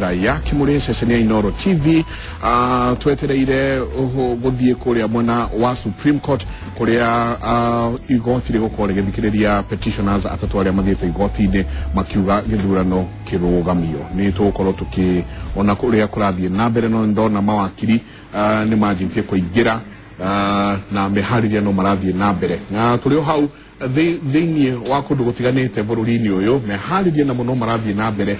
ya kimure sesenia Inoro TV twetereire guthie kuria mwena wa Supreme Court kuria igoti rigukore githikiriria petitioners atatu aria mathiete igoti-ini makiuga githurano kirugamio ni tukorwo tukiona kuria kurathie na mbere no ndona mawakiri ni majintie kuingira na mehariria no marathie na mbere na tulio hau thini wa kundu gutiganite bururi-ini uyu mehariria na muno marathie na mbere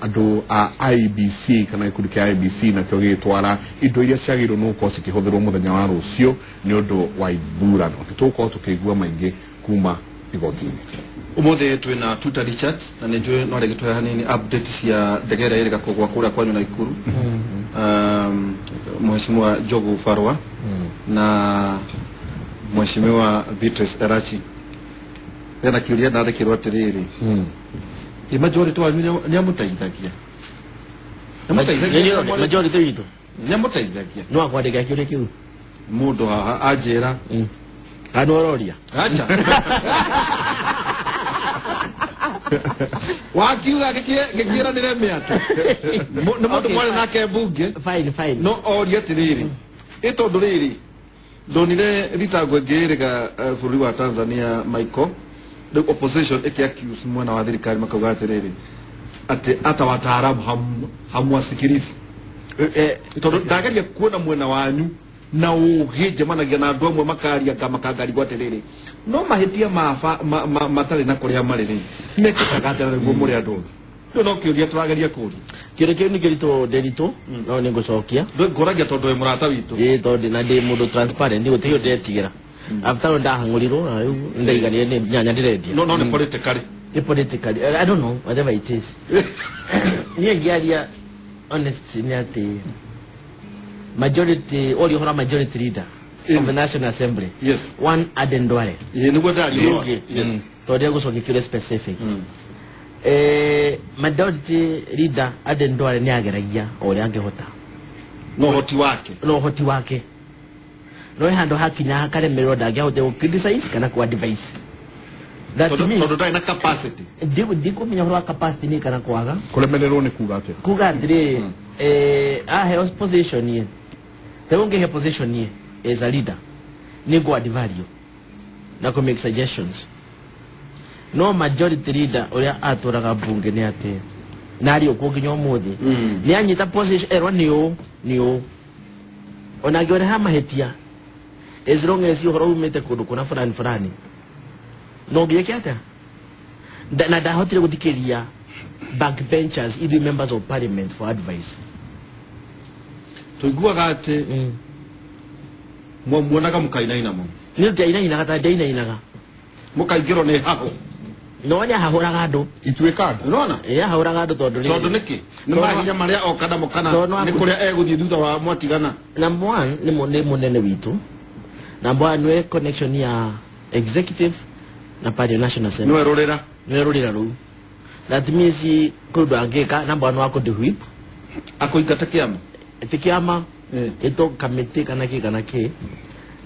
andu a IBC kana ikundi kia IBC na kyo gitwara indo iria ciagirwo nuko cikihũthĩrwo muthenya wa rucio ni undu wa ithurano tuko tukigua maingi kuma igoti-ini umuthi twina Tuta Richard na nijwe no regitwe hanini updates ya ndegera iri gakogwa kura kwanyu na Ikuru Mheshimiwa Jogu Farwa na Mheshimiwa Beatrice Erachi yana kiuria ndare kirwa tiriri majority wa nyamutaithagia majority yitu nyamutaithagia no akwandika kiuria kiu mundu haha ajera kanororia acha wakiuga gikira nire miata no mundu mwale nake bunge fine no oria tiriri itondu riri donire ritagwe ngirega bũrũri wa Tanzania Michael the opposition accuse mwana wa thirikari makauga atiriri ati atawataarabu hamwasikirizi tondu ndagaria kuona mwena wanyu na uhije managia na andu amwe makaria kama kagari gwatiriri no mahitia matari na kuria mariri nekagagatira niguo muri andu no kiuria turageria kuri kire ni girito derito no ningucokia ngoragia tondu we murata witu tondu na ndi mundu transparent ndi gutiyo ndetigira after ndahanguriro ndaigania ni nyanya ndiredia no ni politically I don't know whatever it is ni ngiaria honest ni ati majority all your majority leader of the National Assembly yes one Aden Duale niguo ndari yes tondu gucokia kire specific majority leader Aden Duale ni ageragia ore angehota no hoti wake no hando hakinya hakaremerwo ndangehota ku criticize kana ku advise that means tondu ndai na capacity ndiko menya horo capacity ni kana kwaga kuremererwo ni kuga ndire he position ye tegonge he position ye as a leader ni go add value na ku make suggestions no majority leader oya atoraga bunge ni ate nari okuginyo muthi ni anyita position erwa niyo onagore hama hetia as long as you horomete kudu kuna fulani no giekata na da hotire gutikiria backbenchers even members of parliament for advice tuiguaga ati mwonaga mukainaina mo ni kainaina kata dainainaga mukaingiro ni haho no nya hahuraga andu ituika unaona hahuraga andu tondu niki ni mahinya maria okada mukana ni kuria eguthie thutha wa mwatigana number 1 ni munene witu number 1 we connection ya executive na party national assembly no rurira ru that means kudu angeka number 1 wako de whip akoigata kiama ito committee kana ke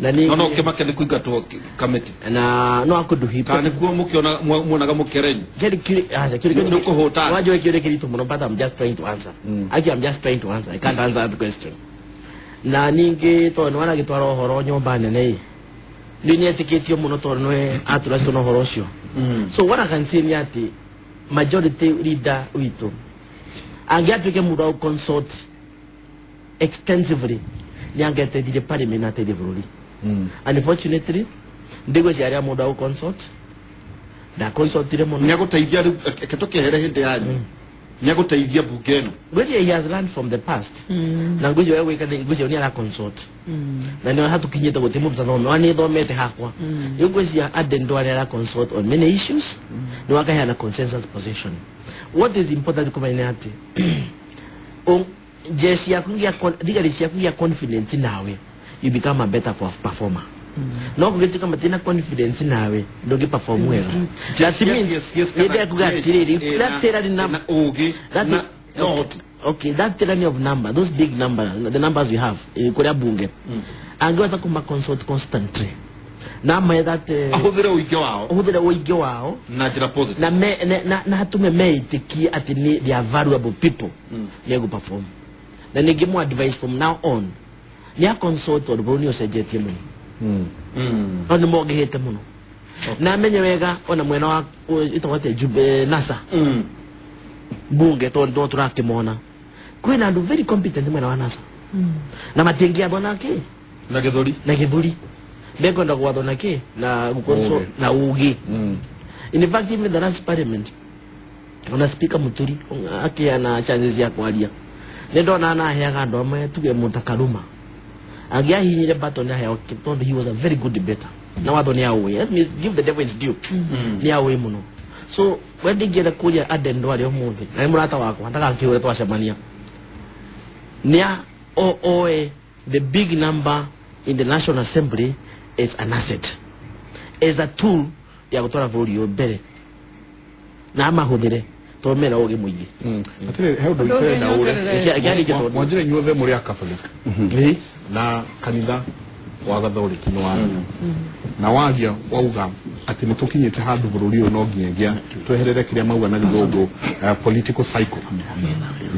na ni no kemake ni kuigatwo committee na no akudu whip kana kuo mukiona muonaga mukerenyi kiri no kuhota wajo kiri kirito muno but I'm just trying to answer I'm just trying to answer I can't answer the question na ningi to no wana gitwara horo nyomba nene ni etiketio muno to no atura sono horocio so what I can say ni ati majority leader wito angiatuke muda consult extensively ni angete di parliament na te devoluri unfortunately ndigo jaria muda consult da consult dire muno nyaguteithia ketoke here hindi yanyu nyaguteithia bungeno which he has learned from the past na ngujo wewe kada ngujo ni ala consult na ni hatu kinyeta gutimu mzano no ani thomete hakwa yugwezia Aden Duale ala consult on many issues ni wakaya na consensus position what is important kuma inati jesi ya kungia confidence nawe you become a better performer no kugeti kama tena confidence nawe ndoge perform well that means yede kugatiri that tell the number okay that tell of number those big numbers the numbers we have kuria bunge angeweza kuma consult constantly na that ahudire uige wao na jira positive na hatume meitiki ati ni they are valuable people they go perform na nige mo advice from now on ni a consult or boni osejetie muno ono mo gehete muno na menye wega ona mwena wa itawate jube NASA bunge to turakimona kwina ndu very competent mwena wa NASA na matengia bona ke na githuri bego ndo kwa ke na gukonso na ugi in fact even the last parliament ona speaker Muturi akia na chances ya kwalia nendo na heaga ndo amwe tuge mutakaruma agia hinyire baton ya hewa kitondo he was a very good debater na wado ni awe let me give the devil his due ni awe muno so when they get kuja adendo wale omuthi na murata wako nataka kiwe twacemania nia the big number in the National Assembly is an asset, is a tool ya kutora vuri obere na mahudire to mera oge muigi atire how do you say na ule gani kitu mwajire nyuve muri ya Catholic na kanitha wa gathori kinwa na wagia wauga ati nitukinyite handu bururi uyu no nginya tweherere kiria mauga na githogo political cycle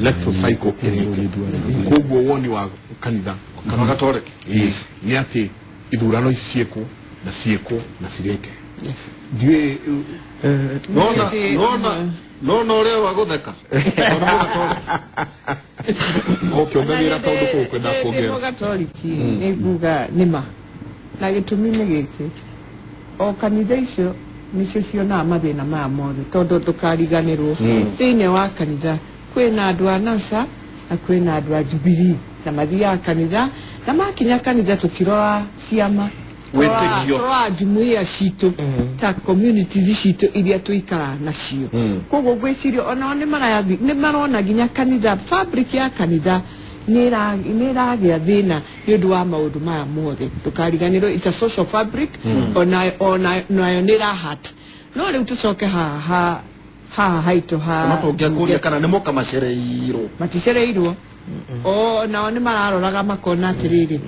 electoral cycle kugo woni wa kanitha kama Catholic ni ati ithurano icieko na cireke ndiye nona ore wa gutheka okay ngira tondu ko kwenda kuongera Catholic ni buga nima na gitumi ni giki o kanitha icio nicio ciona mathina ma mothe tondu tukariganirwo thiine wa kanitha kwina andu a NASA na kwina andu a Jubilee na mathia kanitha na makinya kanitha tukirora ciama wetekio kwa jumuiya citu ta communities citu iria tuikara nacio kogo gwicirio ona ni marayathi ni marona ginya kanitha fabric ya kanitha nira gya thina yundu wa maundu maya mothe tukariganirwo it's a social fabric ona nira hat no riu tucoke haito matongia kana ni moka macereirwo na ni mararoraga makona atiriri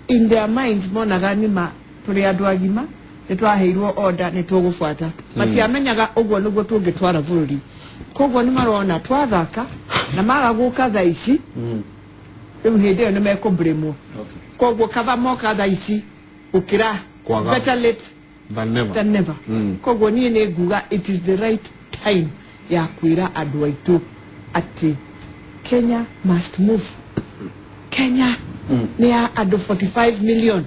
in their minds monaga nima turi andu agima nitwaheirwo order nitugufuata matiamenyaga uguo niguo tungitwara bururi koguo ni marona twathaka na maraguka thaici riu hindi ni mekubremwo koguo kava moka thaici ukira better late than never koguo ni nguga it is the right time ya kwira andu aitu ati Kenya must move. Kenya ni andu 45 million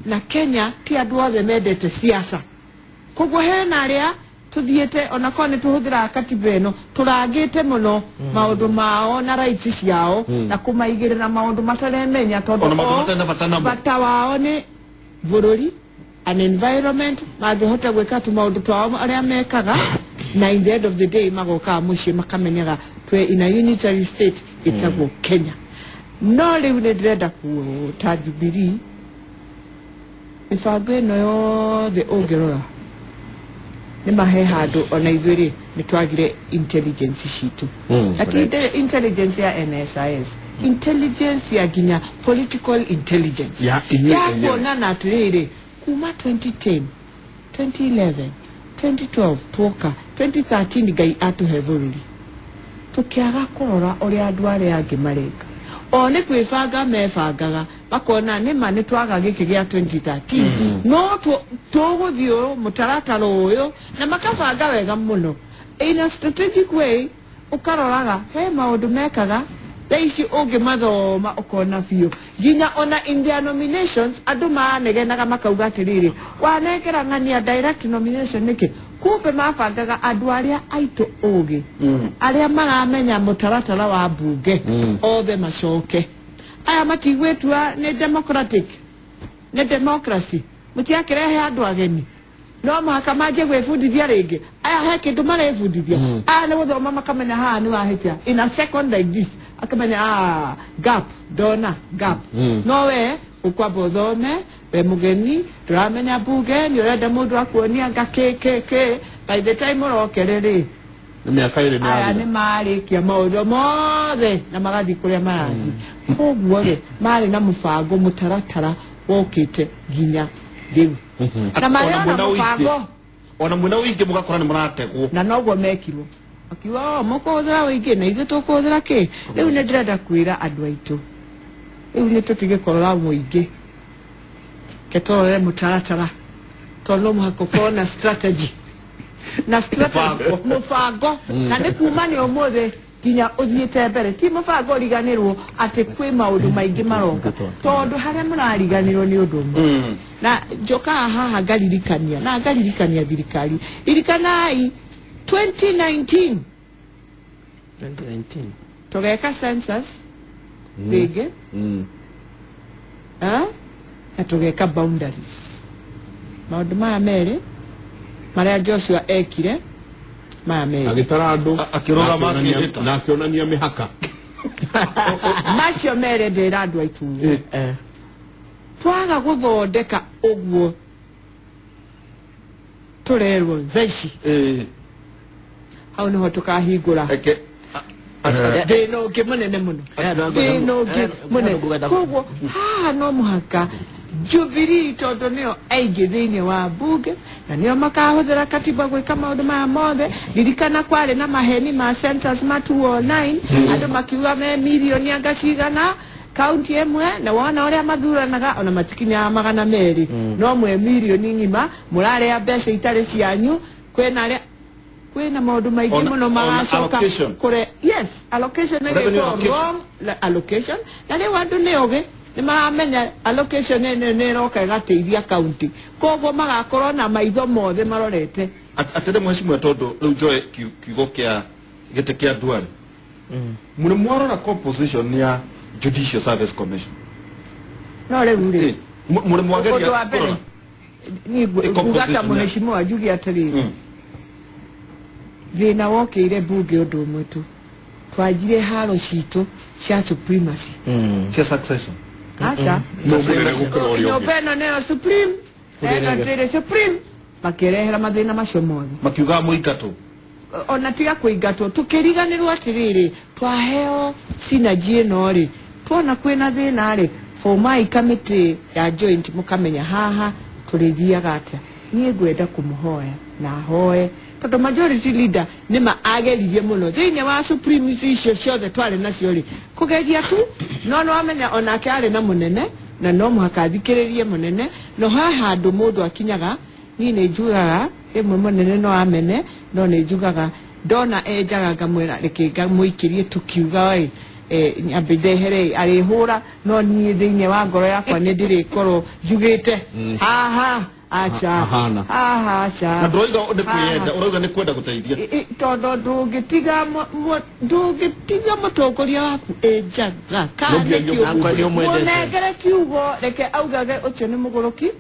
na Kenya ti andu othe mendete siasa koguo hena aria tuthiete ona ko ni tuhuthira katiba ino turangite muno maundu mao na rights ciao na kumaigirira maundu mataremenya tondu bata wao ni bururi an environment magihota gwika tu maundu twao aria mekaga na in the end of the day magoka mushi makamenyaga twe in a unitary state itagwo Kenya no riu ni ndrenda ku ta Jubilee mibango ino yothe ungirora ni mahe handu ona ithuiri ni twagire intelligence citu ati intelligence ya NSIS intelligence ya ginya political intelligence ya kuona na atiriri kuma 2010 2011 2012 tuoka 2013 gai atuhe bururi tukiaga kurora uri andu aria angi mareka one kwibanga mebangaga bakona ni mane twaga giki gia 2013 no tuguthio mutaratara uyu na makabanga wega muno in a strategic way ukaroraga he maundu mekaga Leishi oge mathoma ukona biyo ginya ona in their nominations andu manegenaga makauga atiriri wanekera ngania direct nomination niki kumbe mabangaga andu aria aitu oge aria maramenya mutaratara wa bunge othe macoke aya matigwetua ni democratic ni democracy mutiakirehe andu ageni no mahaka maje gwefundithia ringi aya he kindu marefundithia aya ni guthoma makamenya haha ni wahitia in a second like this akamenya gap dona gap no we ukwabo thome we mugeni turamenya bunge ni urenda mundu akuonia ngakekeke by the time urokerere ni miaka ile ni marikia maundu mothe na magathi kuria marathi koguo ri mari na mubango mutaratara wokite ginya ndiu na marona mubango ona mwena wingi mugakora ni murategwo na nogo mekirwo akiwa mukothera wingi na ithe tukothera ki riu ni ndirenda kwira andu aitu riu ni tutige korora muingi ketore mutaratara tono muhakokona strategy na strategy mubango na ni kuma ni omothe kinya uthiete mbere ti mubango riganirwo ati kwi maundu maingi maronga tondu haria murariganirwo ni undu na joka haha ngaririkania thirikari irikanai 2019 tugeka census rege na tugeka boundaries maundu maya meri maria Joshua ekire maya meri agitara andu akirora makirita na akionania mihaka macio mere ndira andu aitu twaga guthondeka uguo turerwo thaici hau niho tukahingura thino ngi munene muno thino ngi munene koguo haha no muhaka Jubilee tondu nio aingĩ thĩinĩ wa bunge na nio makahuthira katiba gwika maundu maya mothe ririkana kwari na maheni ma census ma 209 andu makiuga me milioni angacigana kaunti emwe na wona uria mathuranaga ona matikinya magana meri no mwe milioni ngima muraria mbeca itari cianyu kwina maundu maingi muno magacoka kure yes allocation is wrong allocation na riu andu ni oge ni maramenya allocation ne roka gateithia county koguo magakorwo na maitho mothe marorete atende mheshimiwa tondu riu joe kiugo kia gite kia duari mune mwarora composition ya Judicial Service Commission no riu mune mwageria ni gugata mheshimiwa jugi atari thina wokire bunge undu umwe tu twajire haro citu cia supremacy cia succession acha no beno neo supreme eno tere supreme makirehera mathina macio mothe makiuga muingato ona tiga kuingatwo tukiriganirwo atiriri twaheo synergy ino ri tuona kwina thina ri formal committee ya joint mukamenya haha turithiaga atia nie ngwenda kumuhoya na hoe tondu majority leader nima ageririe muno thiine wa supremacy icio ciothe twari nacio ri kugeria tu no amenya ona kari na munene na no muhaka thikiririe munene no haha andu mundu akinyaga ni ne njugaga imwe munene no amene no ne njugaga ndona enjaga ngamwira rekenga muikirie tukiuga oi nyabidehere arihura no ni thiine wa ngoro yakwa ni ndirikorwo njugite haha acha acha na ndoiga ndikuyenda urauga ni kwenda guteithia tondu ndungitiga mutongoria waku enjaga kana kiugo kiugo reke augage ucio ni muguruki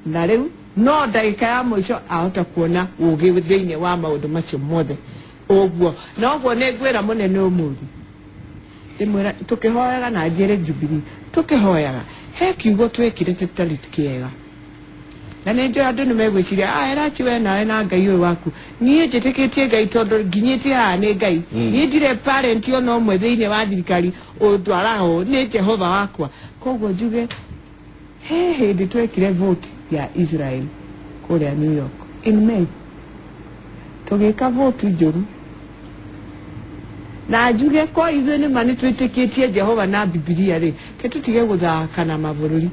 na riu no ndagika ya mwisho ahota kuona ugi thiine wa maundu macio mothe uguo no guo ni ngwira munene umuthi imwira tukihoyaga na njire Jubilee tukihoyaga he kiugo twekire tutari tukiega na ndio andu nimegwiciria erachi we nawe na ngai uyu waku nie njitikitie ngai tondu nginyiti ha ni ngai nie ndire parent yo no mwe thiine wa thirikari udwaraho ni Jehova wakwa koguo njuge hindi twekire vote ya Israel kuria New York in May tugika vote njuru na njuge ko ithuĩ nĩ mani twĩtĩkĩtie Jehova na Biblia ri ketutige guthaka na mabururi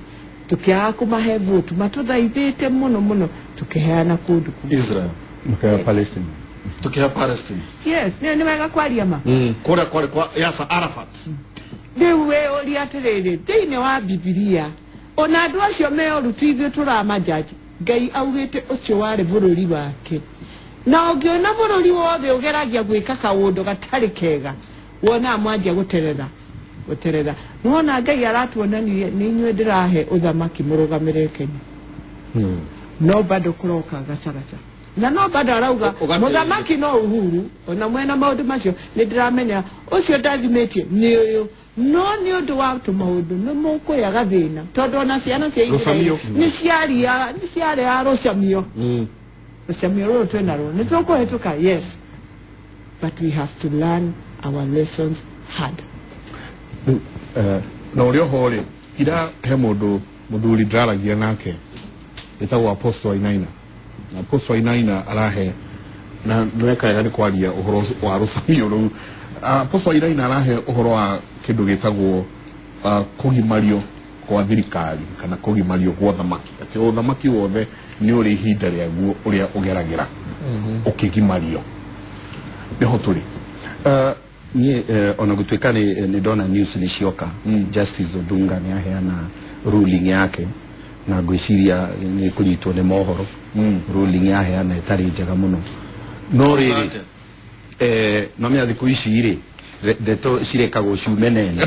tukiaga kumahe vote matuthaithĩte muno tukiheana kundu Israel mkaya Palestine tukiha Palestine yes ni wega kwaria ma kura kwa Yasser Arafat ndiwe uri atiriri thiine wa Biblia ona andu acio meoru tithio turamajaji ngai augite ucio wari bururi wake na ungiona bururi wothe ugeragia gwika kaundu gatari kega wona mwanjia guterera nuona ngai aratuonanirie ni inywe ndirahe uthamaki murugamire Kenya no bado kuroka gacagaca na no bado arauga muthamaki no Uhuru ona mwena maundu macio ni ndiramenya ucio ndathimĩtie ni uyu no ni undu wa maundu ni mukuyaga thina tondu ona ciana cia Israeli ni ciaria rucamio rucamio ruru twenaro ni tukuhituka yes but we have to learn our lessons hard na urio hori ira he mundu muthuri ndaragia nake etagwo Apostle Wainaina. Apostle Wainaina arahe na nweka ni kwaria uhoro wa rusamio ru. Apostle Wainaina arahe uhoro wa kindu gitagwo kugimario kwa thirikari kana kugimario kwa thamaki. Ati thamaki wothe ni uri ihinda riaguo uria ugeragira ukigimario. Niho turi. Ni ona gutwika ni dona news ni cioka Justice Odunga ni aheana ruling yake na gwiciria ni kunyitwo ni mohoro ruling yaheana itari njega muno no riri no me athiku ici iri deto cirekagwo ciumenene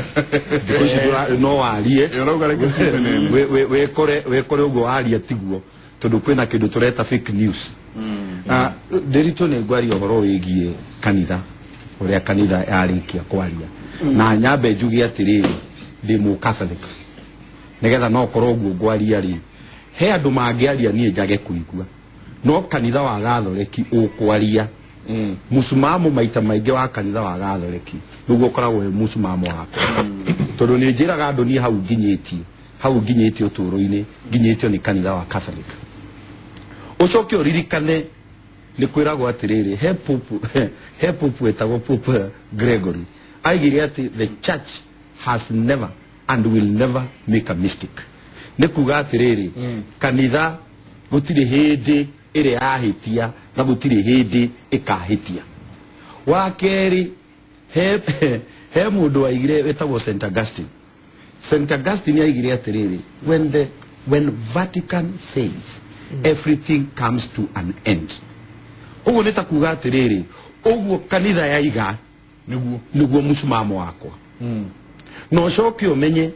thiku ici no warie we kore ugo waria tiguo tondu kwina kindu tureta fake news derito ne gwari ohoro wigie kanitha uria kanitha yarikia kwaria na nyambe njugi atiriri ndi mu Catholic negetha no korwo guo gwaria ri he andu mangiaria nie njage kuigua no kanitha wa Gathoreki ukwaria musumamo maita maingi wa kanitha wa Gathoreki nugo koragwo musumamo wako tondu ni njiraga andu nie hau nginyitie uturo-ini nginyitio ni kanitha wa Catholic ucoke uririkane ni kwiragwo atiriri he popu etagwo Pope Gregory aigire ati the church has never and will never make a mistake. Ni kuga atiriri kanitha gutire hindi ire yahitia na gutire hindi ikahitia. Wakeri he mundu aigire etagwo St. Augustine. St. Augustine aigire atiriri when Vatican says everything comes to an end. Ugo neta kuga atiriri ugo kanitha yaiga niguo musumamo wakwa. No coke umenye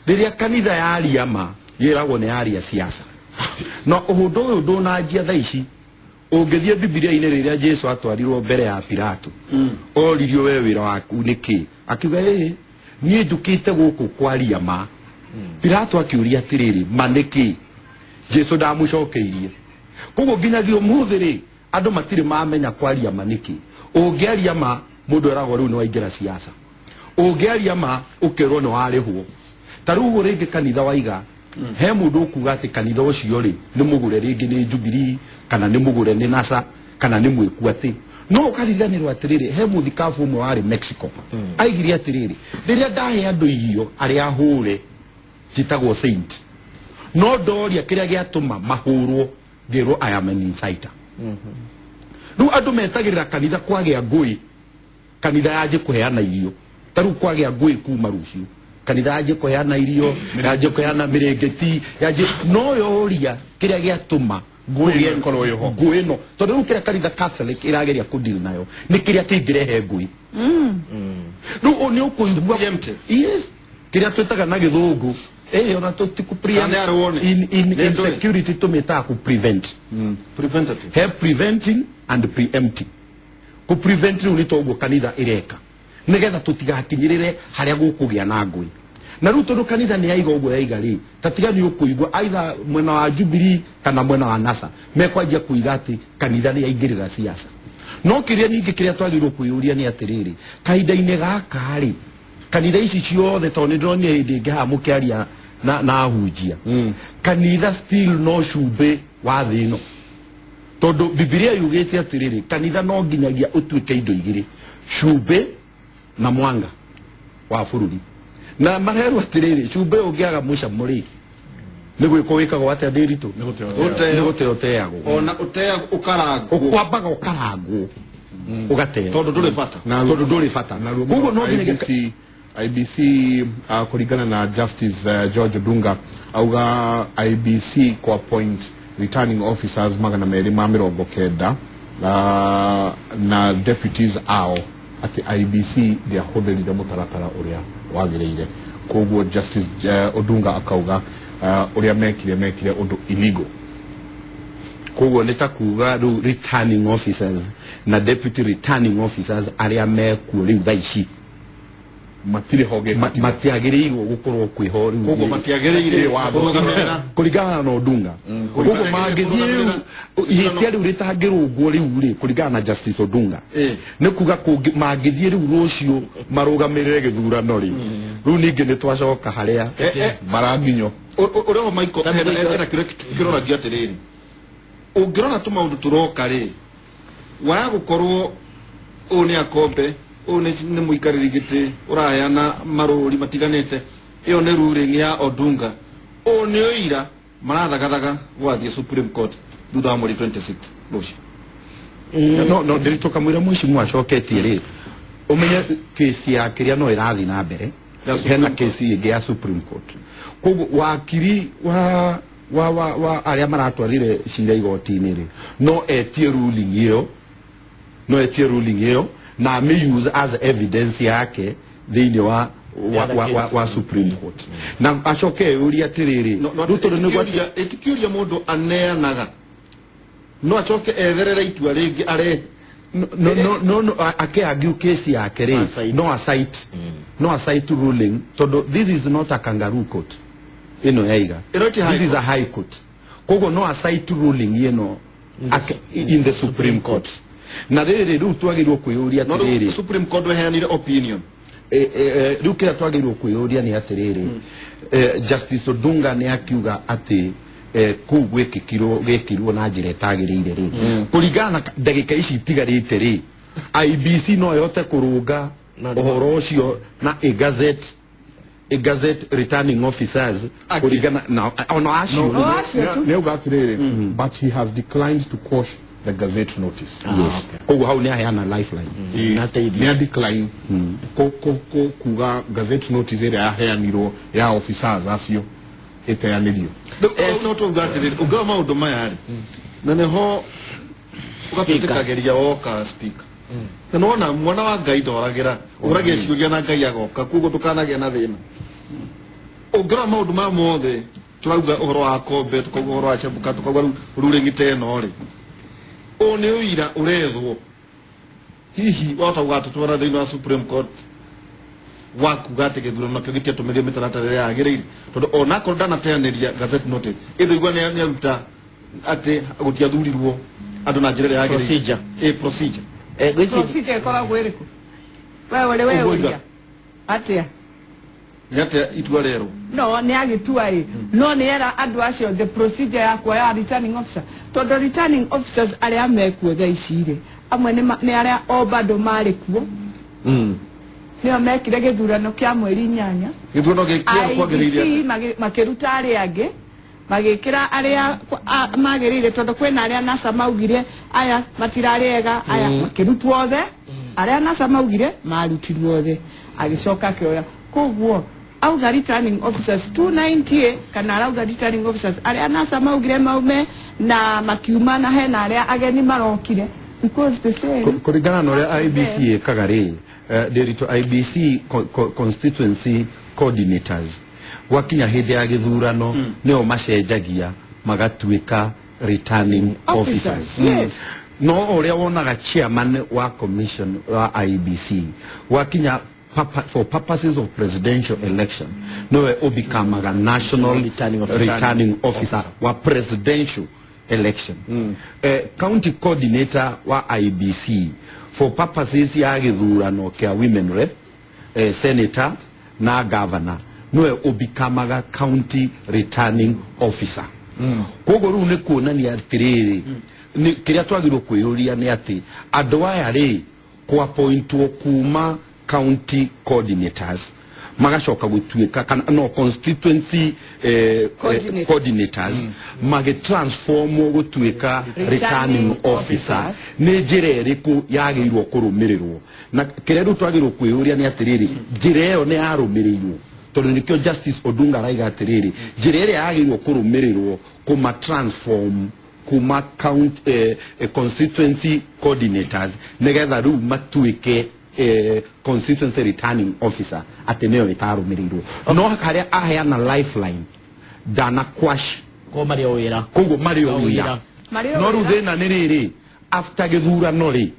riria kanitha yaria ma yiragwo ni yaria siasa no uhundu uyu ndunajia thaici ungithie Biblia-ini riria Jesu atwarirwo mbere ya Pilato oririo we wira waku niki akiuga nie ndukite guku kwaria ma Pilato akiuria atiriri maniki Jesu ndamucokeirie koguo nginyagia umuthiri andu matire mamenya kwaria maniki ungiaria ma mundu eragwo riu ni waingira siasa ungiaria ma ukirwo ni warihwo tarugo ringi kanitha waiga he mundu ukuga ati kanitha ucio ri ni mugure ringi ni Jubilee kana ni mugure ni NASA kana ni mwiku ati no ukarithanirwo atiriri he muthikabu umwe wari Mexico aigire atiriri riria ndahe andu irio aria hure citagwo saint no ndoria kiria giatuma mahurwo ngirwo I am an insider ru andu metagirira kanitha kwagia ngui kanitha yaje kuheana irio taru kwagia ngui kuma rucio kanitha yaje kuheana irio yaje kuheana mirengeti yaje no yoria kiria giatuma ngui no tondu ru kiria kanitha Catholic irageria kudeal nayo ni kiria kingirehe ngui ru oni ukuigua yes kiria twetaga na githungu ona tuku in security tumeta ku prevent preventative have preventing and preempting ku prevent ru ni toguo kanitha ireka nigetha tutigakinyirire haria gukugia na ngui na ru tondu kanitha ni yaiga uguo yaiga ri tatiga ni ukuigua aidha mwena wa Jubilee kana mwena wa NASA mekwanjia kuiga ati kanitha ni yaingirira siasa no kiria ningi kiria twagirwo kuyuria ni atiriri kahinda-ini gaka ri kanitha ici ciothe tondu ndoni hindi ngaha mukiaria na hujia kanitha still no cumbe wa thino tondu Biblia yugite atiriri kanitha no nginyagia utuike indo igiri cumbe na mwanga wa bururi na maheru atiriri cumbe ungiaga muca muri ni gwiko wikagwo atia ndiritu ni guteoteagwo ona uteagwo ukaragwo ukwambaga ukaragwo ugateo tondu nduri fata gugu no nginyagia IBC kuringana na Justice George Odunga auga IBC kwa point returning officers magana meri ma mirongo kenda na deputies ao ati IBC dia hudherire mutaratara uria wagireire koguo Justice Odunga akauga uria mekire undu illegal koguo nitakuga returning officers na deputy returning officers aria mekuo riu thaici matire hoge matiagiriirwo gukorwo kwihoru koguo matiagiriire kuringana na Odunga koguo mangithie ihitia riu ritangirungwo riu ri kuringana na Justice Odunga ni kuga mangithie riu rucio marugamirire githurano ri riu ningi ni twacoka haria maranginyo ureo Michael era kirona giatiriri ungirona tu maundu turoka ri wa gukorwo une akombe une ni muikariri giti urayana maruri matiganete iyo ne ruling ya Odunga one oira marathagaga gwathie Supreme Court thutha wa mweri 26 rucio no ndiritoka mwira mwici mwacoketie ri umenye kesi ya kiria no irathi na mbere hena kesi ingi ya Supreme Court koguo wakiri wa aria maratwarire cira igoti-ini ri no etie ruling iyo na me use as evidence yake thiini wa Supreme Court na acoke uria tiriri ruto ni gwatia etikiuria mundu aneanaga no acoke etherera itua ringi are no ake argue case yake ri no a cite ruling todo this is not a kangaroo court yaiga this is a high court kogo no a cite ruling in the Supreme Court na riri ru twagirwo kuyuria tiriri Supreme Court weheanire opinion ru kira twagirwo kuyuria ni atiriri Justice Odunga ni akiuga ati ku gwekirwo na njira etagirire ri kuringana ndagika ici itigarite ri IBC no yote kurunga uhoro ucio na a gazette returning officers kuringana na ono acio ne ugatirire but he has declined to quash the gazette notice. Yes. Kogo hau ni aheana lifeline. Ni decline kuga gazette notice ere aheanirwo ya officers acio eteanirio. No to ugatirire ugama udoma yari. Na neho ugatikageria oka speaker. Nona mwana wa Ngai doragira uragia ciuria na Ngai agoka kugo tukanagia na thina. Ugra maundu ma mothe turauga uhoro wa kombe tukoga uhoro wa Chebuka tukoga ruringite no ri one uira urethwo hihi wata gatutwara thiini wa Supreme Court waku gategethura na kigite tumirie mitaratara ya agirire tondu ona ko ndana teaniria gazette notice indo igwa ni aruta ati gutiathurirwo andu na njira ya agirire procedure koragwo iriku wewe uria atia yate itua rero no ni agitua no ni era andu acio the procedure yakwa ya returning officer tondu returning officers aria mekuo thaicire amwe ni aria obado mari kuo nio mekire githurano kia mweri 8 githurano gikia kwagiriria makiruta aria angi magikira aria magirire tondu kwina aria NASA maugire aya matirarega aya makirutwo othe aria NASA maugire marutirwo othe agicoka kioya koguo auga returning officers 290 kana auga returning officers aria NASA maugire maume na makiuma na hena aria ageni marokire because the same kuringana na aria IBC kagari derito IBC constituency coordinators wakinya hindi ya githurano nio macenjagia magatuika returning officers. No uria wonaga chairman wa commission wa IBC wakinya for purposes of presidential election no obikamaga national returning officer wa presidential election. County coordinator wa IBC for purposes ya githurano kia women rep senator na governor no obikamaga county returning officer. Kogo ru ne kuonania atiriri ni kiria twagirwo kwiyuria ni ati andu aya ri kwa appointwo kuma county coordinators magacoka gutuika kana no constituency coordinators mage transform gutuika returning officer ni njira iriku yagirwo kurumirirwo na kiria ru twagirwo kwiyuria ni atiriri njira iyo ni yarumirirwo tondu nikyo Justice Odunga raiga atiriri njira iria yagirwo kurumirirwo kuma transform kuma constituency coordinators negetha ru matuike constituency returning officer ateneo itarumirirwo no haria aheana lifeline dana kwash ko Mario wira kongo Mario wira no ru thina ni riri after githurano ri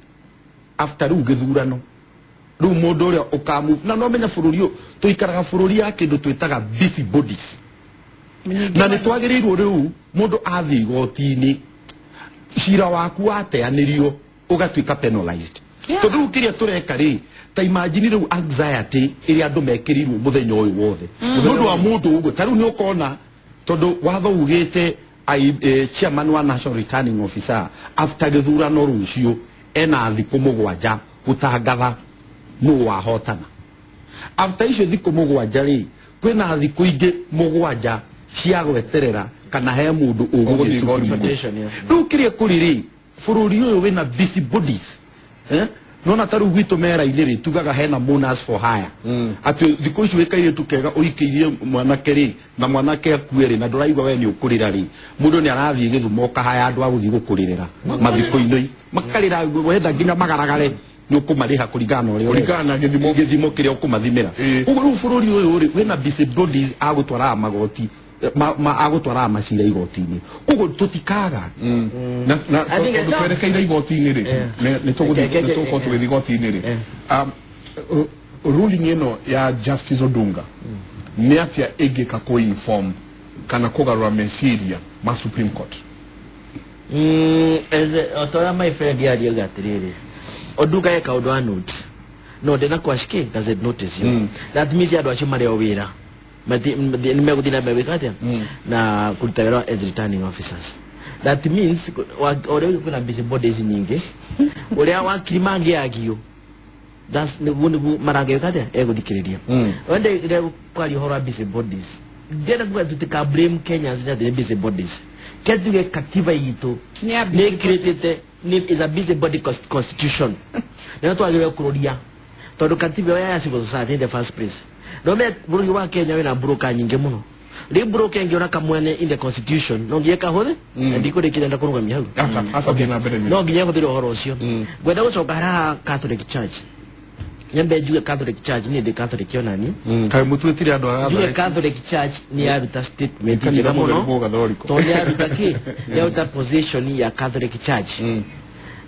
after ru githurano ru mundu uria ukamu na no menya bururi tuikaraga bururi ya kindu twitaga busy bodies na ni twagirirwo riu mundu athi igoti-ini cira waku wateanirio ugatuika penalized. Tondu kiria tureka ri ta imagine riu anxiety iria andu mekirirwo muthenya uyu wothe nundu wa mundu uguo taru ni ukona todo watho ugite chairman wa National Returning Officer after githurano rucio ena thikũ mũgwanja gutangatha no wahotana after icio thikũ mũgwanja ri kwina thikũ ingĩ mũgwanja cia gweterera kana he mundu ũgũgĩcokia rĩu kĩrĩa kũrĩ rĩ bũrũri ũyũ wĩna busy bodies nona taru gwitũ mera-inĩ rĩ tugaga hena monas for hire atĩ thikũ icio wĩkaire tukega ũikĩirie mwanake rĩ na mwanake akue rĩ na ndũraigua we nĩ ũkũrĩra rĩ mũndũ nĩ arathiĩ gĩthumo kahaya andũ a gũthiĩ gũkũrĩrĩra mathiko-inĩ makarĩra wenda nginya magaragare nĩ ũkũmarĩha kũringana ũrĩa gĩthimo kĩrĩa ũkũmathimĩra ũguo rĩu bũrũri ũyũ rĩ wĩna busy bodies agũtwaraga magoti agũtwaraga macira igoti-inĩ koguo tũtikaga na twerekeire igoti-inĩ rĩ nĩ tũgũkorwo tũgĩthiĩ igoti-inĩ rĩ ruling ĩno ya Justice Odunga nĩ atĩa ĩngĩka kũ-inform kana kũgarũra meciria ma Supreme Court otora my friend yaria gatiriri Odunga eka ũndũ wa note no ndena kwashike gazette notice that means andũ acio marĩ o wĩra nimegudina mewekatia na kulitawira as returning officers that means ore kuna busy bodies nyingi ore wakirimange agio that's nugu marange katia egudikiriria wende ile kwali hora busy bodies ndena kwa tutika blame Kenyans that the busy bodies ketuge katiba yitu ne created is a busy body constitution na twagire kurodia todo katiba ya civil society in the first place Dome burugi wa Kenya wena buruka nyinge muno. Ri buruka ngiona kamwene in the constitution. No ngiye kahore ndiko rekenda kuruga mihagu. Asa gena bere. No ngiye kuthira horo ucio. Gwenda gucoka hara Catholic Church. Nyambe juge Catholic Church ni the Catholic yonani. Kai mutwetire andu ara. Juge Catholic Church ni aruta statement njega muno. To ni aruta ki? Ni aruta position ya Catholic Church.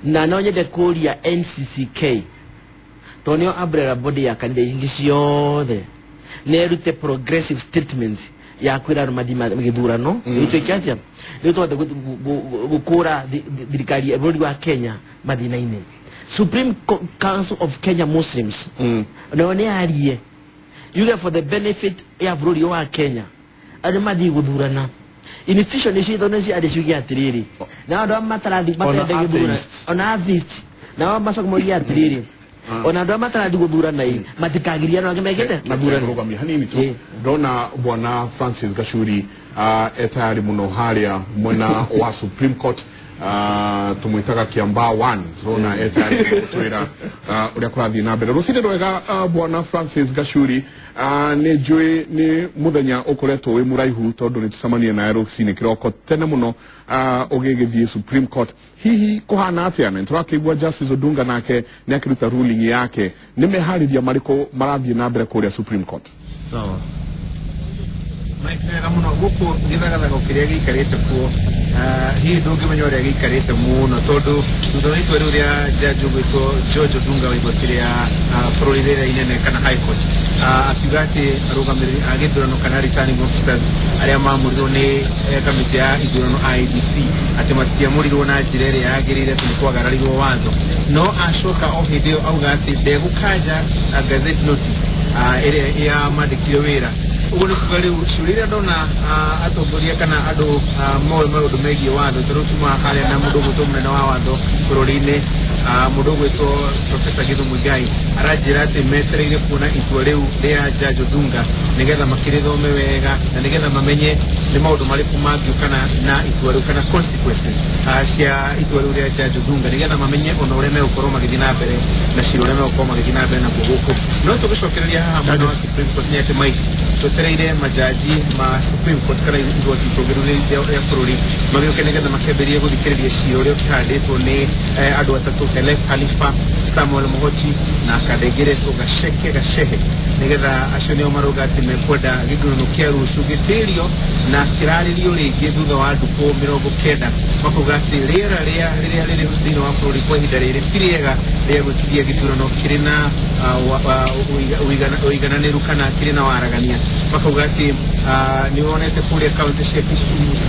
Na no nyende kuria NCCK. Tonio abrera body ya kanida ingisiothe nerute progressive statements ya kwira madima githurano ito kiatia nito gukura dirikari ebodi wa Kenya madina-ini Supreme Council of Kenya Muslims no ne ariye yuge for the benefit ya bodi wa Kenya ade madi githurana institution ici ito nesi ade shugi atiriri na ndo mataradi batende githurana ona athist na masoko mori atiriri ona ndo mataradi githurana hii matikagiria no ngimegete madura rugamia hanini tu ndona bwana Francis Gachuri etari muno haria mwena wa Supreme Court tumwitaga Kiambaa 1 zona etari twira uria kurathi na mbere rusinde rwega bwana Francis Gachuri ne joy ne muthenya ukoretwo wi muraihu tondu ni tusamanie na rũcinĩ kiroko tene muno ugigithie Supreme Court hihi kuhana atia na turakeigua Justice Odunga nake ni akiruta ruling yake ni meharithia mariko marathie na mbere kuria Supreme Court sawa maikira muno guku ngithagatha gukiria gikarite kuo hihi ndungimenya uria gikarite muno tondu thutha itwa riu ria judge gwitwo George Odunga wa igoti ria bũrũri rĩrĩa inene kana high court akiuga atĩ arũgamĩrĩri a gĩthurano kana returning officers arĩa maamũrirwo nĩ kamĩtĩ ya ithurano IEBC atĩ matiamũrirwo na njĩra ĩrĩa yagĩrĩire atĩ nĩ kwagararirio watho no acoka o hĩndĩ ĩyo auga atĩ ndegũkanja gazette notice ĩrĩa yamandĩkire wĩra uguo nĩ kuga rĩu ciũria ndona atongoria kana andũ moe maũndũ megiĩ watho tondũ tuma harĩa na mũndũ ũgwĩtwo mũnene wa watho bũrũri-inĩ mũndũ ũgwĩtwo Professor Githu Muigai aranjĩra atĩ metereire kuona itua rĩu rĩa Judge Odunga nĩgetha makĩrĩthome wega na nĩgetha mamenye nĩ maũndũ marĩkũ mangĩũkana na itua rĩu kana consequences cia itua rĩu rĩa Judge Odunga nĩgetha mamenye ona ũrĩa megũkorwo magĩthiĩ na mbere na cira ũrĩa megũkorwo magĩthiĩ na mbere naguo gũkũ no tũgĩcokereria haha mwena wa Supreme Court nĩ atĩ maici twetereire majaji ma Supreme Court kana igoti rũgĩru rĩa bũrũri magĩũke nĩgetha makĩambĩrĩrie gũthikĩrĩria cira ũrĩa ũkĩhandĩtwo nĩ andũ atatũ Caleb Khalifa, Samuel Mohochi na Kadegereso Gashehe nĩgetha acio nĩo marauga atĩ mekwenda gĩthurano kĩa rũciũ gĩtĩrio na kĩrarĩrio rĩngĩ thutha wa ndukũ 90 makauga atĩ rĩera rĩrĩa rĩrĩ thĩinĩ wa bũrũri kwa ihinda rĩrĩ ti rĩega rĩa gwĩkithia gĩthurano kĩrĩ na ũigananĩru kana kĩrĩ na waragania makauga atĩ nĩ wonete kũrĩa kaunti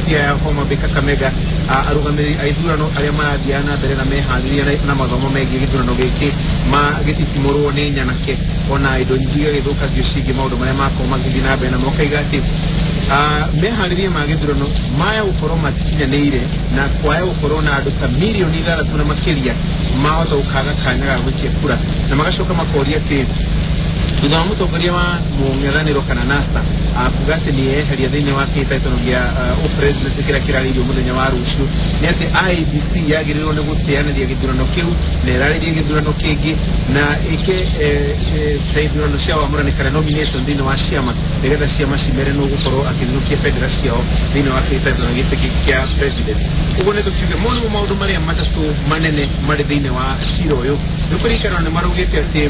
cia Homa Bay, Kakamega arugamiri aithurano aria marathiana mbere na meharĩria na mathomo megiĩ gĩthurano gĩkĩ magĩtitimũrwo nĩ nyanake ona indo nyingĩ gĩthũkagio ciĩgiĩ maũndũ marĩa makorwo magĩthiĩ na mbere na mokaga atĩ meharĩria ma gĩthurano maya gũkorwo matikinyanĩire na kwaya gũkorwo na andũ ta mirioni 6 na makĩria mahota gũkaga kanya ga gũikia kura na magacoka makoria atĩ thutha wa mũtongoria wa mũng'ethanĩro kana NASA kuga atĩ nĩ eheria thĩinĩ wa kĩhĩtahĩtano gĩa ũpresident kĩrĩa kĩrarĩirio mũthenya wa rũciũ nĩ atĩ IEBC yagĩrĩirwo nĩ gũteanĩria gĩthurano kĩu na ĩrarĩrie gĩthurano kĩngĩ na ĩke ta ithurano cia wamũrani kana nomination thĩinĩ wa ciama nĩgetha ciama cimere nũ gũkorwo akĩthũkia bendera ciao thĩinĩ wa kĩhĩtahĩtano gĩkĩ kĩa president. Ũguo nĩ tũkiuge monwo maũndũ marĩa matatũ manene marĩ thĩinĩ wa cira ũyũ nĩ kũringana nĩ maraugĩte atĩ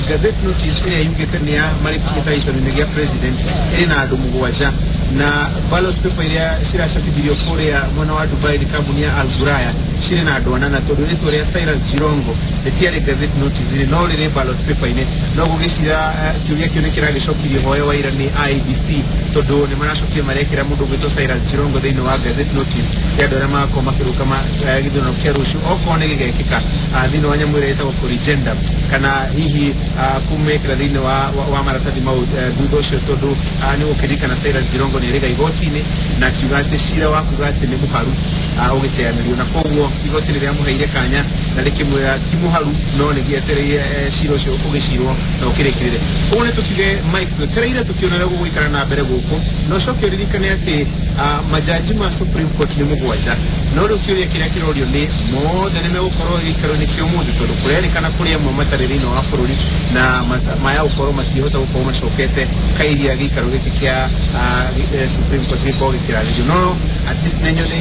gazette notice ĩrĩa yugĩte nĩ ya marĩ kĩhĩtahĩtano-inĩ gĩa president ina andũ 7 na ballot paper iria ciracabithirio kũrĩa mwena wa Dubai ni kambuni ya Al Ghuraya cirĩ na andũ 8 tondũ rĩtwa rĩa Cyrus Jirongo rĩtiarĩ gazette notice no rĩrĩ ballot paper-inĩ no gũgĩcira kiuria kĩu nĩ kĩragĩcokirie hoyo wa ira nĩ IEBC tondũ nĩ maracokire marekĩra mũndũ gwĩtwo Cyrus Jirongo thĩinĩ wa gazette notice ya andũ arĩa magakorwo makĩrũka gĩthurano kĩa rũciũ okorwo nĩ gĩgekĩka thĩinĩ wa nyamũ ĩrĩa ĩtagwo corrigendum kana hihi kumekĩra thĩinĩ wa maratathi mau thutha ũcio tondũ nĩ gũkĩrikana Cyrus Jirongo nĩ rĩga igoti-inĩ na kiuga atĩ cira wa kuga atĩ nĩ mũharu ũgĩteanĩrio na koguo igoti rĩrĩa mũheire kanya na rĩkĩmwĩra ti mũharu no nĩ gĩetereire cira ũcio ũgĩcirwo na ũkĩrĩkĩrĩre. Ũguo nĩ tũkiuge Mike twetereire tũkĩona ũrĩa gũgũikara na mbere gũkũ no coke ũririkane atĩ majaji ma Supreme Court nĩ 7 no rĩu kĩũria kĩrĩa kĩrorio nĩ mothe nĩ megũkorwo gĩikaro-inĩ kĩa ũmũthĩ tondũ kũrerĩkana kũrĩ amwe matarĩ thĩinĩ wa bũrũri na maya gũkorwo matihota gũkorwo macokete kairia gĩikaro gĩkĩ kĩa Supreme Court gĩkorwo gĩkĩrarĩrio no nĩnyoni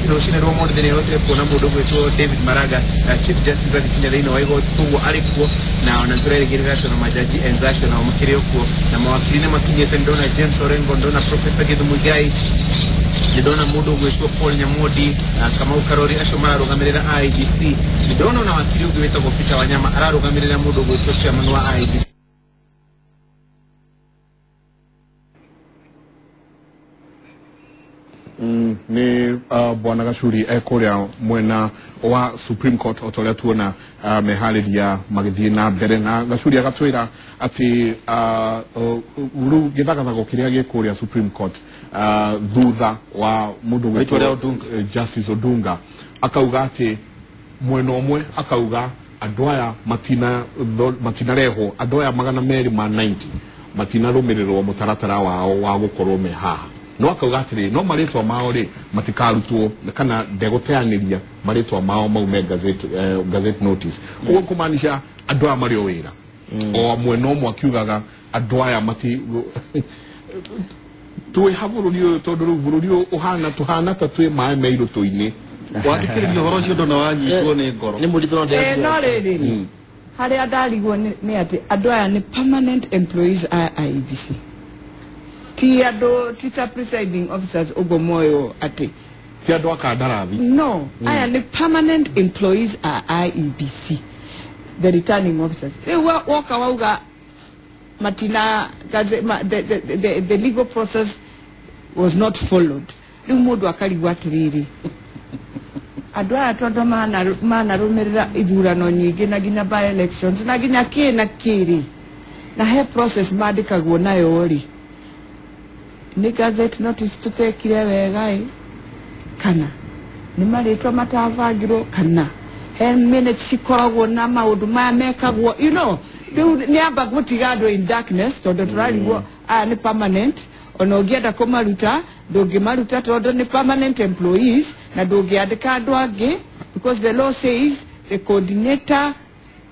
rũcinĩ rwa mũndũ nĩ yahotire kuona mũndũ gwĩtwo David Maraga Chief Justice agĩkinya thĩinĩ wa igoti koguo arĩ kuo na ona tũrerĩgĩrĩra atĩ na majaji enzake nao makĩrĩ o kuo na mawakiri nĩ makinyĩte ndona James Orengo ndona Professor Githu Muigai ndona mũndũ gwĩtwo Paul Nyamodi Kamau Karori acio mararũgamĩrĩra IEBC ndona ona wakiri ũngĩ wĩtagwo Peter Wanyama ararũgamĩrĩra mũndũ gwĩtwo chairman wa IEBC. Ni bwana Gachuri kũrĩa mwena wa Supreme Court otoria tuona meharĩria magĩthiĩ na mbere na Gachuri agatwĩra atĩ rĩu gĩthagathago kĩrĩa gĩkũrĩa Supreme Court thutha wa mũndũ gwĩtwo Justice Odunga akauga atĩ mwena ũmwe akauga andũ aya matinareho andũ aya 290 matinarũmĩrĩrwo mũtaratara wao wa gũkorwo me haha no akauga atĩrĩ no marĩtwa mao rĩ matikarutwo kana ndegũteanĩria marĩtwa mao mau me gazette notice ũguo kũmaanisha andũ aya marĩ o wĩra o mwena ũmwe akiugaga andũ aya twĩ ha bũrũri ũyũ tondũ rĩu bũrũri ũyũ tũhana ta twĩ maĩ meirũtũ-inĩ wathikĩrĩria ũhoro ũcio ndona wanyitwo nĩ ngoro nĩ mũndũ no rĩrĩ harĩa ndarigwo nĩ atĩ andũ aya nĩ permanent employees a IEBC ti andũ tita presiding officers ũguo moyo atĩ ti andũ akandarathi no aya nĩ permanent employees a IEBC the returning officers woka wauga matina the legal process was not followed rĩu mũndũ akarigwo atĩrĩrĩ andũ aya tondũ manarũmĩrĩra ithurano nyingĩ na nginya by elections na nginya kĩrĩ na he process mandĩkagwo nayo rĩ nĩ gazette notice tũtekire wega kana nĩ marĩtwa matavagirwo kana he minutes cikoragwo na maũndũ maya mekagwo you know rĩu nĩ amba gũtiga andũ in darkness tondũ tũrarigwo aya nĩ permanent ona ũngĩenda kũmaruta ndũngĩmaruta tondũ nĩ permanent employees na ndũngĩandĩka andũ angĩ because the law says the coordinator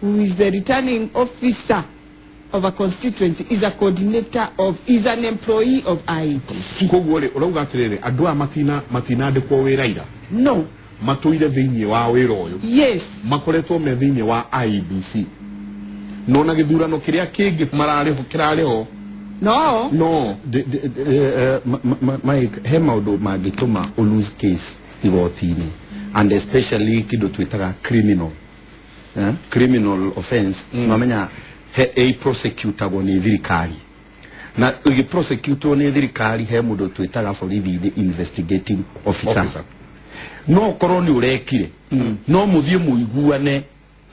who is the returning officer of a constituency is a coordinator is an employee of IEBC. Koguo rĩ ũrauga atĩrĩrĩ andũ aya matinandĩkwo wĩra ira no matũire thĩinĩ wa wĩra ũyũ yes makoretwo me thĩinĩ wa IEBC no na gĩthurano kĩrĩa kĩngĩ kĩrarĩho no Mike he maũndũ mangĩtũma lose case igoti-inĩ and especially kĩndũ twĩtaga criminal offense mamenya he prosecutagwo nĩ thirikari na prosecutwo nĩ thirikari he mũndũ twĩtaga borithi investigating officer no koroni urekire no muthie muiguane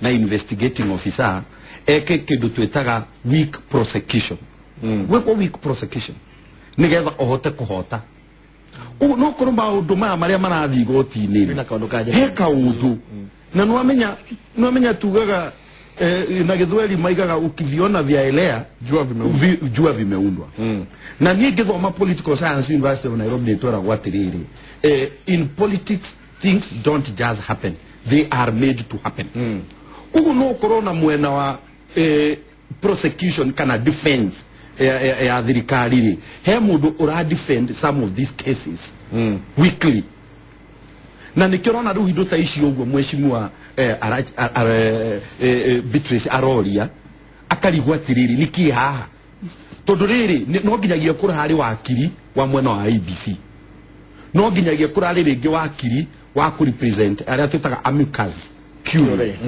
na investigating officer eke kindu twetaga weak prosecution weko weak prosecution nigetha ohote kuhota no korwo maundu maya maria marathi igoti-ini he kaundu na no amenya tugaga na Githweri maigaga ukiviona vya elea jua vimeundwa na niĩ ngĩthoma political science University of Nairobi nĩtwĩragwo atĩrĩrĩ in politics things don't just happen, they are made to happen. Ugu no korona mwena wa prosecution kana defense ya thirikari ri he mundu ura defend some of these cases weekly na nikirona ru hindo ta ici uguo mweshimwa Beatrice aroria akarigwa atiriri niki haha tondu riri no nginyagia kurari wakiri wa mwena wa IBC no nginyagia kurari ringi wakiri wa ku represent aria twitaga amicus cure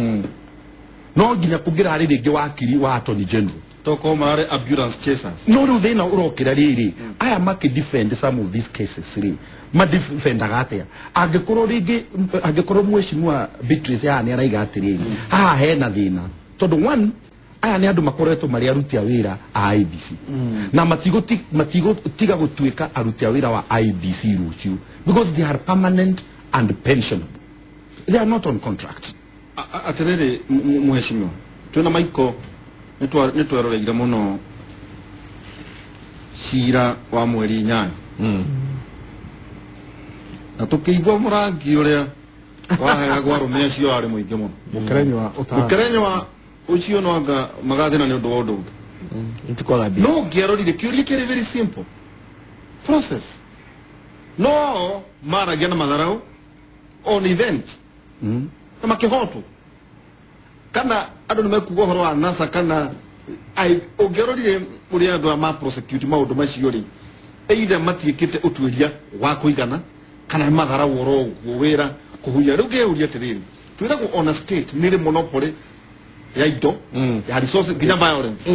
no nginya kugira ari ringi wakiri wa attorney general toko mare ambulance chasers no ru thina urokira riri aya make defend some of these cases ri ma defend agatia angekorwo mweshimwa Beatrice ya ni araiga atiriri ha hena thina tondu one aya ni andu makoretwo mari aruti a wira a IBC na matigo tiga gutuika aruti a wira wa IBC rucio because they are permanent and pensionable, they are not on contract. Atiriri mweshimwa tuna maiko nitwaroregira muno cira wa mweri 8 na tukiigwa murangi uria waheagwo arume acio ari muingi muno mukerenywa ucio no anga magathina ni undu wa undu no ngiarorire kiuria kiri very simple process no maragia na matharau on event na makihoto kana andu nimekuga horo wa NASA kana ai ongerorire uria andu ma prosecute maundu macio ri either matiikite utuiria wa kuigana kana mathara woro wira kuhuya ruge uria tiriri twirago on a state nire monopoly ya indo ya resources ginya violence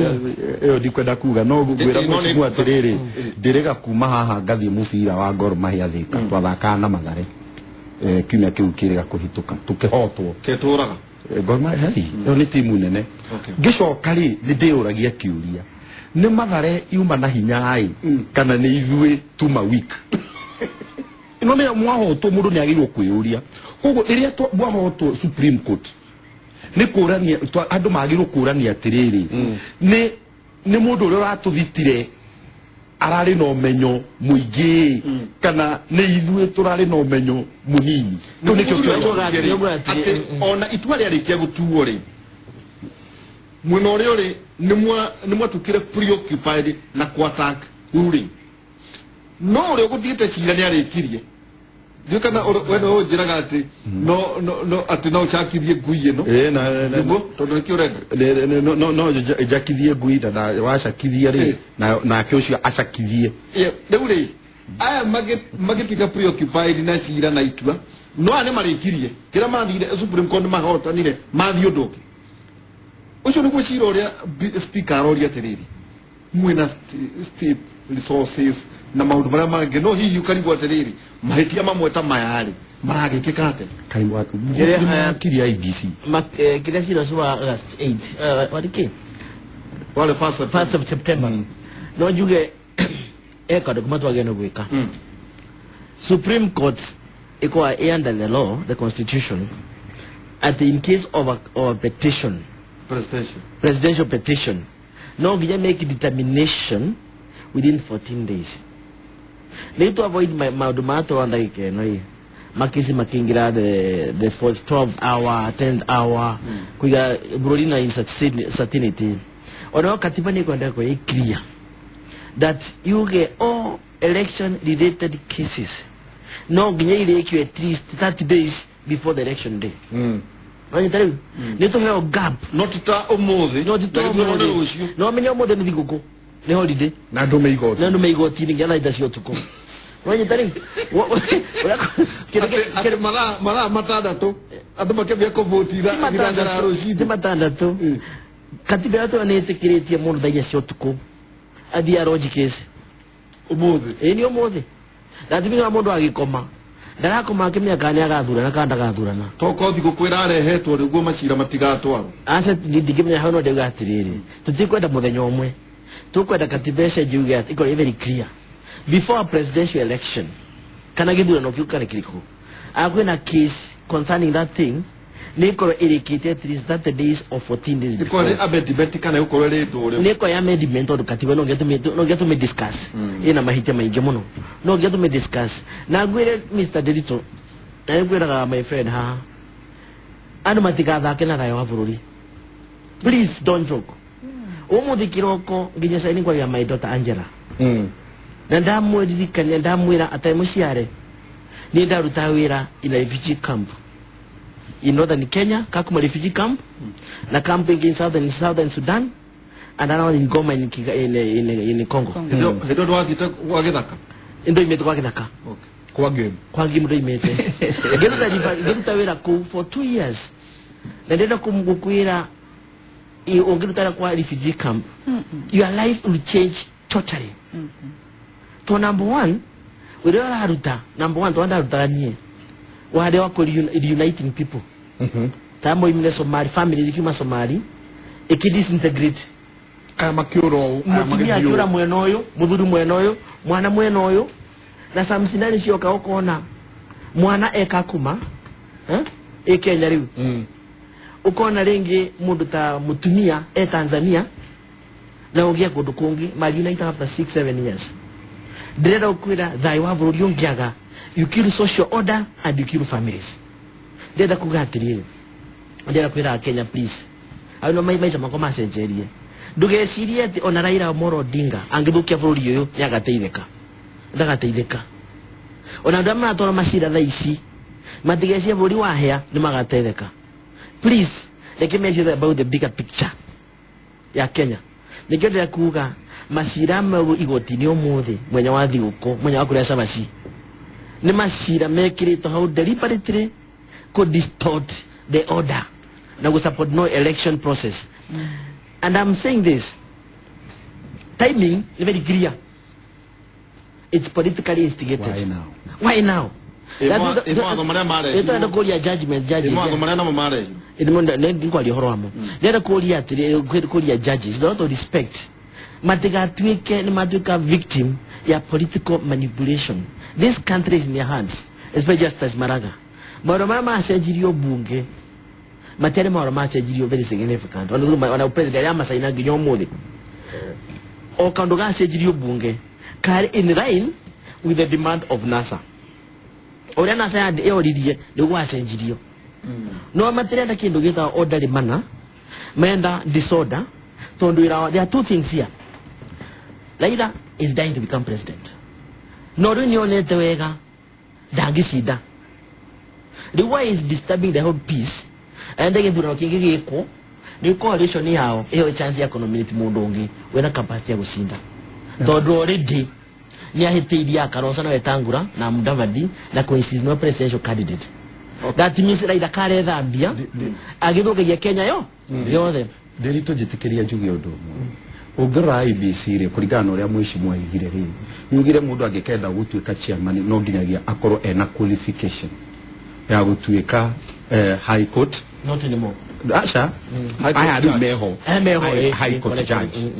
eyo ndikwenda kuga no gugwira mweshimwa atiriri ndirega kuma haha ngathie mubira wa Gor Mahia thika twathaka na Mathare kinya kiu kirega kuhituka tukihotwo keturaga Gor Mahia yo ni timu nene ngicoka ri ndiuragia kiuria ni Mathare yuma na hinya ai kana ni ithui tuma week ino me mwahoto mundu ni agirwo kwiuria koguo riria mwahoto Supreme Court ni kurania andu magirwo kurania atiriri ni mundu uria ratuthitire arari no menyo muingi kana ni ithui turari no menyo munini to nikyo ati ona itwa ria rikia gutuo ri mwena uria uri nimwa tukire preoccupied na attack ruling no uria guthiite cira ni arikirie ndio kana wena ujiraga ati no ati no chakithie ngui ino na tondu kiurega no jakithie ngui na wacakithie ri na acio acakithie riu ri aya magitiga preoccupied na cira na itua no ane marikirie kira mathire Supreme Court mahotanire mathio ndoki ucio ni gwicira uria speaker aroria tiriri mwena state resources na maundu maria mangi no hihi ukarigwo atiriri mahitia mamwe ta mayari maragikika ate kaimwa tu kiria IBC kiria cira cwa August 8 wadiki wale first of September no juge eka dokumento ageno gwika Supreme Court iko under the law, the constitution, at in case of a petition, presidential petition, no we make a determination within 14 days. Need to avoid my maudumato and like no makisi makingira the first 12 hour 10 hour kuya brolina uncertainty ono katiba ni kwenda kwa clear that you get all election related cases no ginyire ikyo at least 30 days before the election day Wani tari ni to have gap not ta omoze no menya omoze ni gugu ni holiday na ndo meigoti ni ngana idasio tuko wani tari kire mara matandatu andu makebya ko vote ira ngirangara roshidi matandatu katiba yato anetekiretie mundu daia cio tuko adia roji case omoze ni omoze lazima mundu agikoma ndarako makimya kani agathurana kanda gathurana toko thiko kwira rehetwo riguo macira matigatwaro ase ndigimya hano de gatiriri tutikwenda muthenya omwe tukwenda katibesha juga iko very clear before a presidential election kana githurano kiukare kiriko akwena case concerning that thing niko irikite at least 30 days or 14 days niko amendment kana uko redo niko ya amendment or katiba no getu me discuss ina mahite maingi muno no getu me discuss na gwire Mr. Derito na gwira my friend ha anu matika thake na rayo bururi please don't joke umuthi kiroko nginya saini kwa ya my daughter Angela na ndamwirikania ndamwira atamuciare ni ndaruta wira ina refugee camp in northern Kenya, Kakuma refugee camp, na camp in southern Sudan, and around in Goma in Congo. Ndio wagedaka. Ndio imeto wagedaka. Okay. Kwa game ndio imete. Geruta wera ku for 2 years. Na ndio kumgukwira ongeruta kwa refugee camp. Your life will change totally. So number 1, we don't haruta. Number 1 to haruta nie. Wade wako uniting people. Tamo imine Somali family ikima Somali disintegrate kama kioro mutimi akura mwenoyo muthuru mwenoyo mwana mwenoyo na samsindani sio kaokona mwana ekakuma Kenya riu ukona rengi mundu ta mutumia Tanzania na ugia kundu kungi mali unite after 6-7 years ndira ukwira thai wa bururi ungiaga you kill social order and you kill families. Ndenda kugatirire. Ndenda kwira Kenya please. Ayo maisha makoma senjerie. Ndugecirie ati ona Raila Amolo Odinga angithukia bururi uyu nyagateitheka. Ndagateitheka. Ona ndama atoro macira thaici. Matigecie bururi wa hea ni magateitheka. Please, let me tell you about the bigger picture ya Kenya. Nikenda kuga macira mau igoti ni omuthi mwenya wa thiguko mwenya wa kuria sabaci. Ni masira mekirito how deliberately could distort the order na go support no election process. And I'm saying this timing is very clear. It's politically instigated. Why now? It's not call your judgment judges. It's not call your judges. Not to respect. Matiga twike ni matuka victim ya political manipulation. This country is in your hands, especially Justice Maraga. Maroma asejirio bunge. Materi maroma asejirio very significant. Wana president yama saina ginyo mode. O kandoga asejirio bunge. Kari in line with the demand of NASA. Ora NASA ya eoririe ndugu asejirio. No materi anda kindogeta orderly manner. Menda disorder. Tonduira there are two things here. Raila is dying to become president. Noru nyonete wega dangisida. The way is disturbing the whole peace. And then you kingi giko ni coalition yao hiyo chance ya community mundongi wena capacity ya kusinda. Todo already ni ahitidia karosa na wetangura na Mudavadi na coincide no presidential candidate. That means Raila kare thambia agithuka ya Kenya yo. Yothe. Derito jitikiria jugi odo. Ogira IBC re kurigana uria mwishimwa igire ri. Yugire mundu agekenda gutuika chairman no nginyagia akoro ena qualification ya gutuika high court not anymore. Asha high court meho high court judge.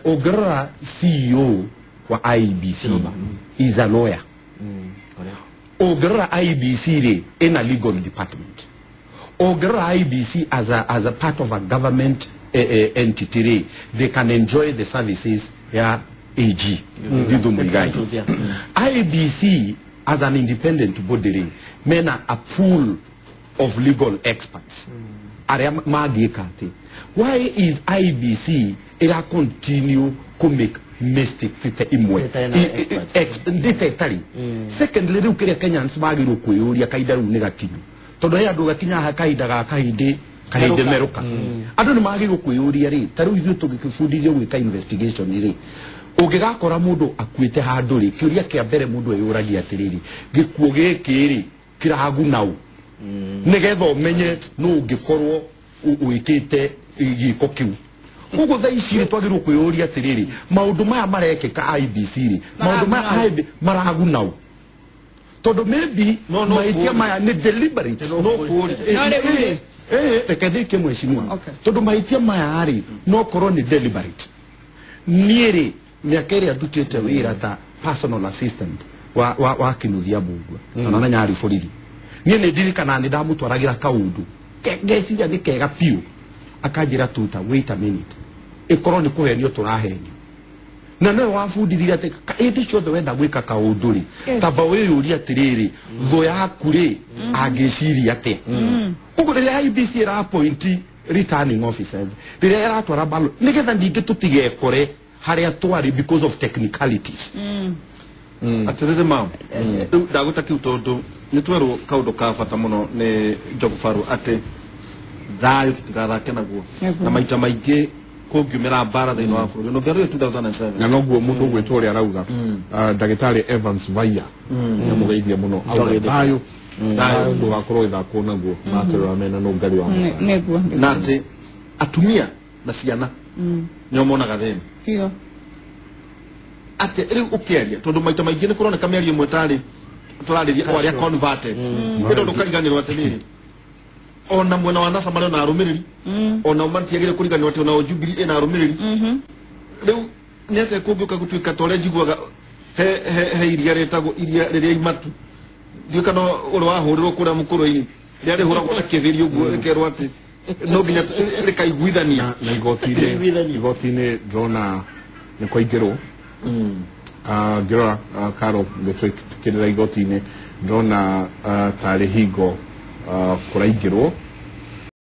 Ogira CEO wa IBC is a lawyer. Ogira IBC re in a legal department. Ogira IBC as a part of a government entity, they can enjoy the services AG. IBC as an independent body, men are a pool of legal experts. Why is IBC continue to make mistakes? Secondly, look at Kenyans magiru kuyuria kaida negative. Todo ya doga kinya hakaida ga kahide kahide meruka. Ado ni magiru kuyuria ri taru ithu tugikifundithio gwika investigation ri. Ugigakora mundu akuite handu ri kiuria kia mbere mundu eyuragia atiriri gikuo giki ri kirahagu nau. Nigetha umenye no ungikorwo uikite giko kiu. Kugo tha ici ri twagirwo kuyuria atiriri maundu maya marekeka IBC ri maundu maya marahagu nau. todo maybe No, maitia maya ni deliberate no poli tekadike mheshimiwa Okay. todo maitia maya ari no korwo ni deliberate niere miaka ĩrĩa ndutĩte wĩra ta personal assistant wa Kinuthia Mbugua na Nyari Bũriri niĩ nĩ ndirikana nĩ ndamũtwaragĩra kaũndũ ngeciria nĩ kega piũ akanjĩra tuta wait a minute ĩkorwo nĩ kũhenio tũrahenio na no wabundithire atĩ hĩndĩ ciothe wenda gwĩka kaũndũ rĩ tamba wĩyũria atĩrĩrĩ thũ yaku rĩ angĩciria atĩa ũguo rĩrĩa IEBC ĩrapointi returning officers rĩrĩa ĩratwara balo nĩgetha ningĩ tũtigekore harĩa twarĩ because of technicalities atirire mam ndaguta kiu tondu ni tweru kaundu ka bata muno ni Njogu Faru ati thayo tutigathake naguo na maita maingi kungiumira mbara thiini wa bũrũri November 2007 na noguo mundu gwitwo ri arauga ndagitari Evans Vaya ni mugeithia muno auga thayo ndugakorwo ithakwo naguo materera mena no ngari wa neguo na ati atumia na ciana nio monaga thĩna hiyo ati riu ukiaria tondu maita maingi ni kuroneka miario imwe tari turariria kwaria converted kido ndukariganirwo atiriri ona mwena wa NASA marĩ na arumiriri ona umantiagire kuriganirwo ati ona Jubilee ina arumiriri riu nĩate kũngĩũka gũtuĩka tore njiguaga he iria rĩtagwo iria rĩrĩa imatu ndiũka no ũrĩ wahũrĩrwo kũrĩa mũkũrũ-inĩ rĩrĩa rĩhũragwo na kĩthĩri ũguo rĩkerwo atĩ no nginya rĩkaiguithania na igoti-inĩ ndĩrona nĩ kwaingĩrwo ngĩrora Karo ngĩtwĩkĩrĩra igoti-inĩ ndĩrona tarĩ hingo kũraingĩrwo